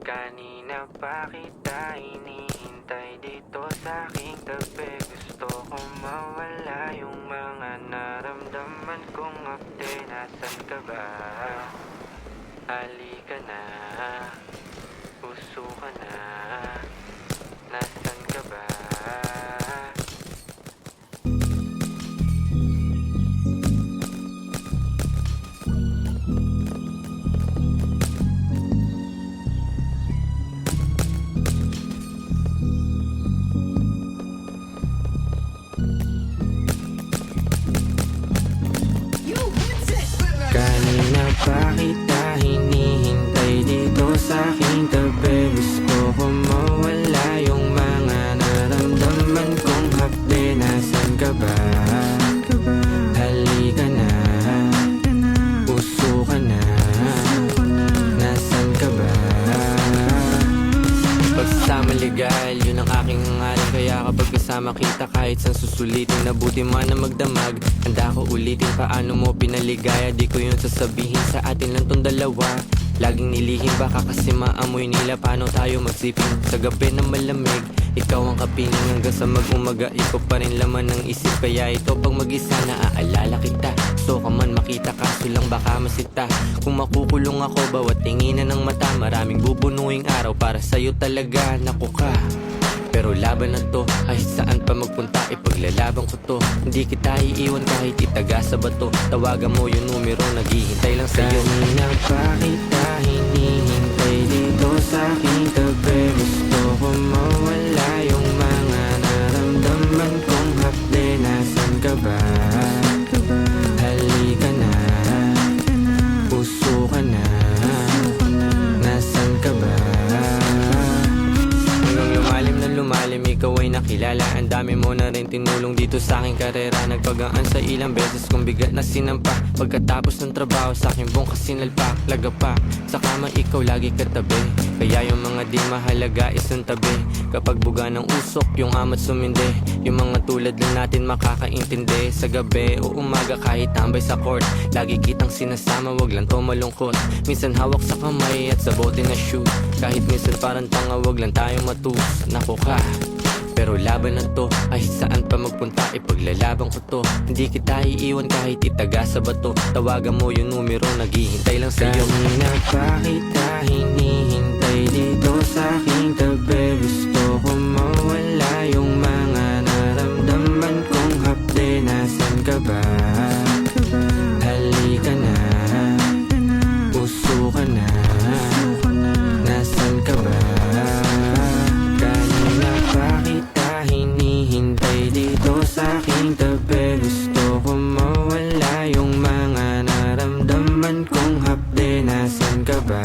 Kanina pa kita hinihintay dito sa aking tabi. Gusto ko mawala yung mga naramdaman kong hapde. Nasaan ka ba? Halika na, puso ka na. Nasaan ka ba? Kanina pa kita hinihintay dito sa aking tabi. Gusto ko mawala yung mga naramdaman kong hapde. Nasaan ka ba? Halika na, puso ka na. Nasaan ka ba? Pagsasama legal, yun ang aking hangarin. Kaya kapag kasama kita kahit saan susulitin, nabuti man na magdamag. Handa ko ulitin paano mo pinaligaya. Di ko yun sasabihin, sa atin lang tong dalawa. Laging nilihim baka kasi maamoy nila. Paano tayo magsiping sa gabi na malamig? Ikaw ang kapiling hanggang sa mag-umaga. Ikaw pa rin laman ng isip. Kaya ito pag mag-isa naaalala kita. Gusto ka man makita kaso lang baka masita. Kung makukulong ako bawat tinginan ng mata. Maraming bubunuing araw para sa'yo talaga. Naku ka, pero laban na to, kahit saan pa magpunta ipaglalaban ko to. Hindi kita iiwan kahit itaga sa bato. Tawagan mo yung numero, naghihintay lang sa'yo. Kanina pa kita hinihintay dito sa aking tabi. Gusto ko mawala yung mga naramdaman kong hapde. Nasaan ka ba? Halika na, puso ka na. Nasaan ka ba? Lumalim, ikaw ay nakilala. Ang dami mo na rin tinulong dito sa aking karera. Nagpagaan sa ilang beses kung bigat na sinampa. Pagkatapos ng trabaho sa aking buong kasinalpak. Lagapak, sa kama ikaw lagi katabi. Kaya yung mga di mahalaga isang tabi. Kapag buga ng usok, yung amat sumindi. Yung mga tulad lang natin makakaintindi. Sa gabi o umaga kahit tambay sa court. Lagi kitang sinasama, wag lang to malungkot. Minsan hawak sa kamay at sa bote na shoot. Kahit minsan parang tanga, wag lang tayong matus. Naku ka, pero laban na to, kahit saan pa magpunta ipaglalaban ko to. Hindi kita iiwan kahit itaga sa bato. Tawagan mo yung numero, naghihintay lang sa'yo. Kanina pa kita hinihintay dito sa aking tabi. Gusto ko mawala yung mga naramdaman kong hapde. Nasaan ka ba? Halika na, puso ka na. Nasaan ka ba? Kanina pa kita hinihintay dito sa aking tabi. Gusto ko mawala yung mga naramdaman kong hapde. Nasaan ka ba?